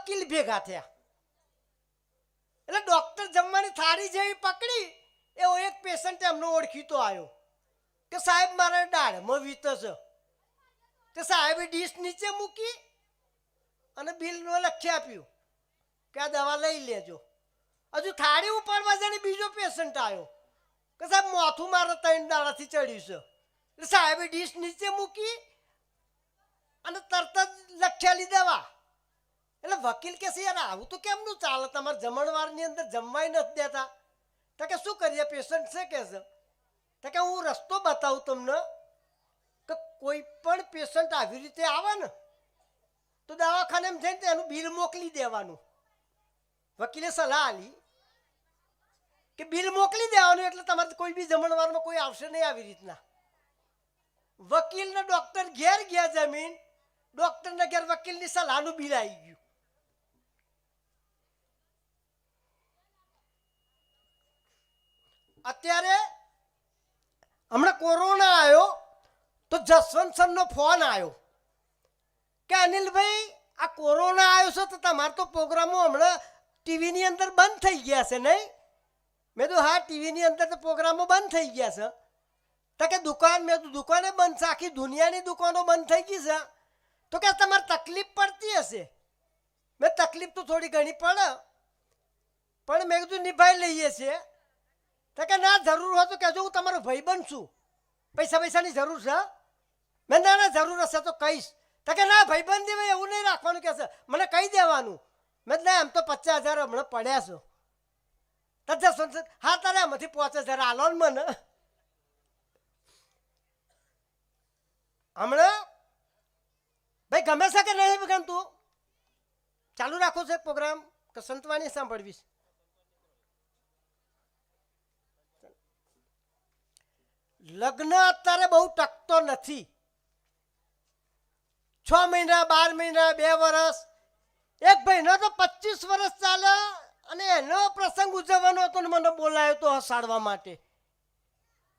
વકીલ ભેગા થયા. એટલે ડોક્ટર જમવાની થાળી જેવી પકડી એવો એક પેશન્ટ એમનો ઓળખીતો આવ્યો કે સાહેબ મારે દાઢમાં વીતો છે. તે સાહેબે ડીશ નીચે મૂકી અને બિલનો લખી આપ્યું કે આ દવા લઈ લેજો. હજુ થાળી ઉપાડવા જઈને બીજો પેશન્ટ આવ્યો કે સાહેબ માથું મારે 3 દાડાથી ચડ્યું છે. એટલે સાહેબે ડીશ નીચે મૂકી અને તરત જ લખેલી દવા. એટલે વકીલ કે છે યાર આવું તો કેમનું ચાલે, તમારે જમણવારની અંદર જમવાય નથી દેતા. તો કે શું કરીએ, પેશન્ટ છે કે છે. તો કે હું રસ્તો બતાવું તમને કે કોઈ પણ પેશન્ટ આવી રીતે આવે ને તો દવાખાને જઈને એનું બિલ મોકલી દેવાનું. વકીલે સલાહ આલી કે બિલ મોકલી દેવાનું એટલે તમારે કોઈ બી જમણવારમાં કોઈ આવશે નહીં આવી રીતના. વકીલને ડૉક્ટર ઘેર ગયા જમીન, ડૉક્ટરને ઘેર વકીલની સલાહનું બિલ આવી ગયું. અત્યારે હમણાં કોરોના આવ્યો તો જસવંત સરનો ફોન આવ્યો કે અનિલભાઈ આ કોરોના આવ્યો છે તો તમારે તો પ્રોગ્રામો હમણાં ટીવીની અંદર બંધ થઈ ગયા છે નહીં? મેં તો હા ટીવીની અંદર તો પ્રોગ્રામો બંધ થઈ ગયા છે. તો કે દુકાન, મેં તો દુકાને બંધ છે, આખી દુનિયાની દુકાનો બંધ થઈ ગઈ છે. તો કે તમારે તકલીફ પડતી હશે. મેં તકલીફ તો થોડી ઘણી પડે પણ મેં કીધું નિભાઈ લઈએ છીએ. તો કે ના જરૂર હોય તો કહેજો, હું તમારો ભાઈ બનશું. પૈસાની જરૂર છે? મેં ના ના જરૂર હશે તો કહીશ. તો કે ના ભાઈબંધી ભાઈ એવું નહીં રાખવાનું કે છે, મને કહી દેવાનું. મેં ના એમ તો 50,000 હમણાં પડ્યા છો. તો જસવંત હા તારે એમાંથી 5,000 આલો ને મને. હમણાં ભાઈ ગમે છે કે નહીં ગમતું? ચાલુ રાખો છે પ્રોગ્રામ કે સંતવાણી સાંભળવીશ? લગ્ન અત્યારે બહુ ટકતો નથી. 6 મહિના, 12 મહિના, 2 વર્ષ. એક ભાઈનો તો 25 વર્ષ ચાલે અને એનો પ્રસંગ ઉજવવાનો હતો ને મને બોલાયો તો હસાડવા માટે.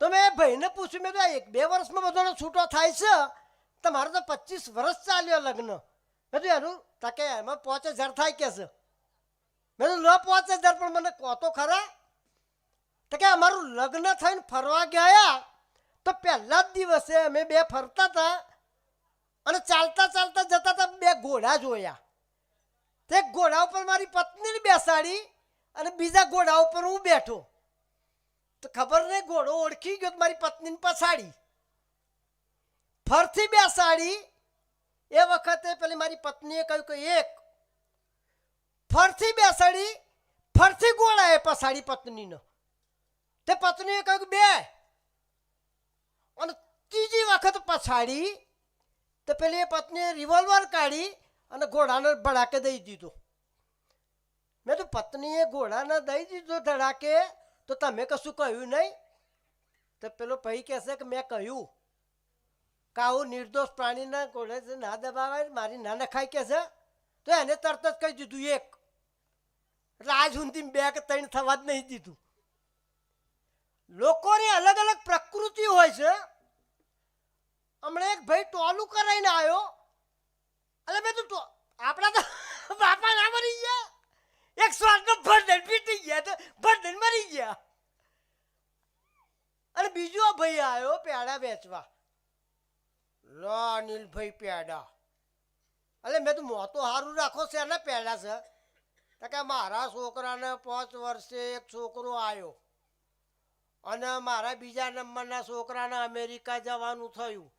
તો મેં ભાઈને પૂછ્યું, મેં તો 1-2 વર્ષમાં બધાનો છૂટો થાય છે, તમારે તો 25 વર્ષ ચાલ્યો લગ્ન. મેં તો એનું તકે એમાં 5,000 થાય કે છે. મેં તો લો 5,000 પણ મને કહો તો ખરા. તો કે અમારું લગ્ન થઈને ફરવા ગયા તો પહેલા જ દિવસે અમે 2 ફરતા હતા અને ચાલતા ચાલતા જતા હતા, 2 ઘોડા જોયા. તે ઘોડા ઉપર મારી પત્નીને બેસાડી અને બીજા ઘોડા ઉપર હું બેઠો. તો ખબર નહીં ઘોડો ઓળખી ગયો મારી પત્નીને પછાડી ફરથી બેસાડી. એ વખતે પેલી મારી પત્નીએ કહ્યું કે 1 ફરથી બેસાડી, ફરથી ઘોડાએ પછાડી પત્નીનો. તે પત્નીએ કહ્યું કે 2 અને ત્રીજી વખત પછાડી. તો પેલી પત્નીએ રિવોલ્વર કાઢી અને ઘોડાને ભડાકે દઈ દીધો. મેં તો પત્નીએ ઘોડાને દઈ દીધો ધડાકે તો તમે કશું કહ્યું નહીં? તો પેલો ભાઈ કહેશે કે મેં કહ્યું કે આવું નિર્દોષ પ્રાણીના ઘોડે ના દબાવાય, મારી ના નખાય કે છે. તો એને તરત જ કહી દીધું 1. એટલે આજ સુધી 2 કે 3 થવા જ નહીં દીધું. લોકોની અલગ અલગ પ્રકૃતિ હોય છે. હમણાં એક ભાઈ ટોલું કરાઈને આવ્યો. એટલે મેં તો આપણા તો બાપા ના મરી ગયા, 108 ભરદન પીટી ગયા તો ભરદન મરી ગયા. અને બીજો ભાઈ આવ્યો પેડા વેચવા. લો અનિલભાઈ પેડા. એટલે મેં તો મોતો સારું રાખો છે ને પેડા છે. તો કે મારા છોકરાને 5 વર્ષે એક છોકરો આવ્યો અને મારા બીજા નંબરના છોકરાને અમેરિકા જવાનું થયું.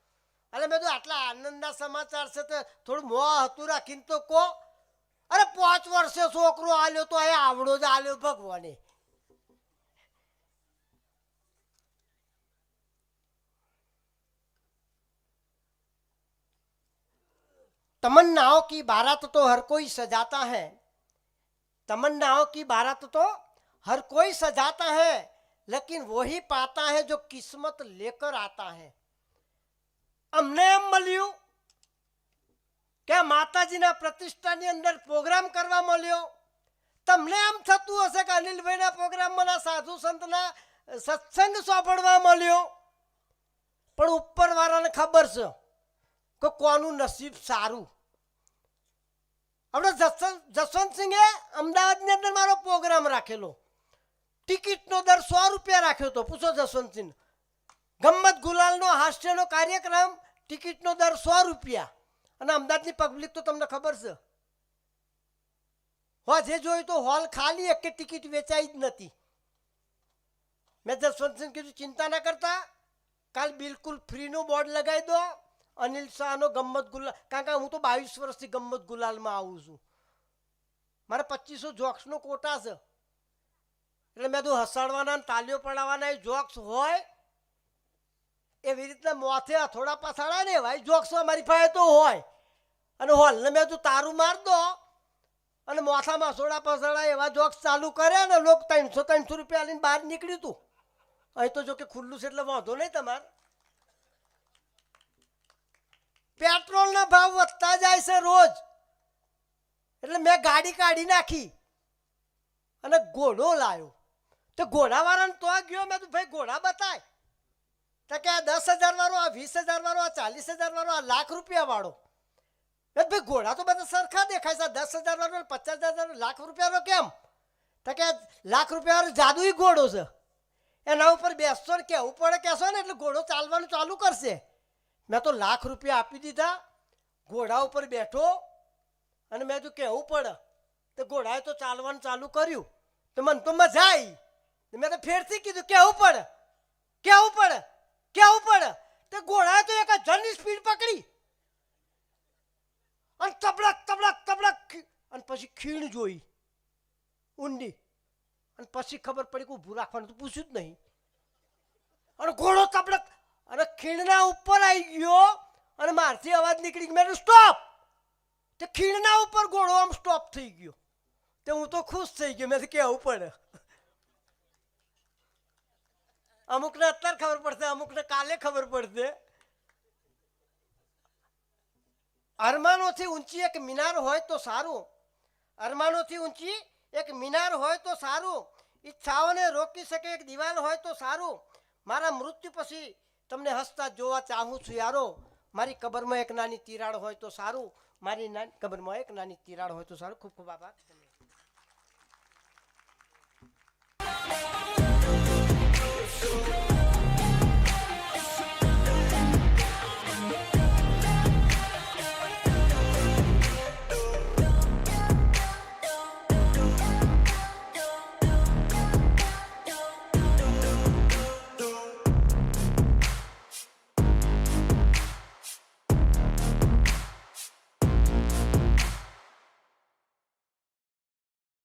એટલે મેં તો આટલા આનંદના સમાચાર છે તો થોડું મોં હતું રાખીને તો કહો. અરે 5 વર્ષે છોકરો આલ્યો તો એ આવડો જ આલ્યો ભગવાને. तमन्नाओं की बारात तो हर कोई सजाता है, तमन्नाओं की बारात तो हर कोई सजाता है, लेकिन वही पाता है जो किस्मत लेकर आता है. અમને એમ મળ્યું કે માતાજીના પ્રતિષ્ઠાની અંદર પ્રોગ્રામ કરવા મળ્યો. તમને એમ થતું હશે કે અનિલભાઈના પ્રોગ્રામમાં સાધુ સંતના સત્સંગ સાંભળવા મળ્યો. પણ ઉપરવાળાને ખબર છે કે કોનું નસીબ સારું. આપણે જસવંતસિંહે અમદાવાદની અંદર મારો પ્રોગ્રામ રાખેલો. ટિકિટનો દર 100 રૂપિયા રાખ્યો હતો. પૂછો જસવંતસિંહ. ગમ્મત ગુલાલનો હાસ્યનો કાર્યક્રમ, ટિકિટનો દર 100 રૂપિયા. અને અમદાવાદની પબ્લિક તો તમને ખબર છે, જે જોયું તો હોલ ખાલી, એક ટિકિટ વેચાઈ જ નથી. મેં જસવંતસિંહ કીધું ચિંતા ના કરતા, કાલ બિલકુલ ફ્રીનું બોર્ડ લગાવી દો, અનિલ શાહનો ગમ્મત ગુલાલ. કારણ કે હું તો 22 વર્ષથી ગમ્મત ગુલાલમાં આવું છું. મારે 2500 જોક્સનો કોટા છે. એટલે મેં તો હસાડવાના, તાલીઓ પડાવવાના જોક્સ હોય, એવી રીતના મોથે થોડા પાછાડા ને એવા જોક્સ અમારી પાસે તો હોય. અને હોલને મેં તો તારું માર દો અને મોથામાં સોડા પાછાડા એવા જોક્સ ચાલુ કરે ને લોકો 300 રૂપિયા લઈને બહાર નીકળ્યું હતું. અહીં તો જો કે ખુલ્લું છે એટલે વાંધો નહીં તમારે. પેટ્રોલના ભાવ વધતા જાય છે રોજ. એટલે મેં ગાડી કાઢી નાખી અને ઘોડો લાવ્યો. તો ઘોડાવાળાને તો ગયો, મેં તો ભાઈ ઘોડા બતાય. તો કે આ 10,000 વાળો, આ 20,000 વાળો, આ 40,000 વાળો, આ લાખ રૂપિયા વાળો. ભાઈ ઘોડા તો બધા સરખા દેખાય છે. 10,000 વાળો, 50,000 વાળો, લાખ રૂપિયાનો કેમ? તો કે લાખ રૂપિયા વાળો જાદુઈ ઘોડો છે, એના ઉપર બેસશો ને કહેવું પડે, કહેશો ને એટલે ઘોડો ચાલવાનું ચાલુ કરશે. મેં તો લાખ રૂપિયા આપી દીધા, ઘોડા ઉપર બેઠો અને મેં તો કહેવું પડે. તો ઘોડાએ તો ચાલવાનું ચાલુ કર્યું. તો મને તો મજા આવી. મેં તો ફેરથી કીધું કહેવું પડે, કહેવું પડે, કહેવું પડે. તો ઘોડાએ તો એક હજારની સ્પીડ પકડી અને તબડક તબડક તબડક, અને પછી ખીણ જોઈ ઊંડી, અને પછી ખબર પડી કે ઊભું રાખવાનું તો પૂછ્યું જ નહીં. અને ઘોડો તબડક અને ખીણના ઉપર આવી ગયો અને મારથી અવાજ નીકળી ગયો. મેં સ્ટોપ. તે ખીણના ઉપર ઘોડો આમ સ્ટોપ થઈ ગયો. તે હું તો ખુશ થઈ ગયો. મેં કહેવું પડે. અમુકને અત્યારે ખબર પડશે, અમુકને કાલે ખબર પડશે. અરમાનોથી ઊંચી એક મિનાર હોય તો સારું. અરમાનોથી ઊંચી એક મિનાર હોય તો સારું. ઈચ્છાઓને રોકી શકે એક દિવાલ હોય તો સારું. મારા મૃત્યુ પછી તમને હસતા જોવા ચાહું છું યારો. મારી કબરમાં એક નાની તિરાડ હોય તો સારું. મારી કબરમાં એક નાની તિરાડ હોય તો સારું. ખૂબ ખૂબ આભાર.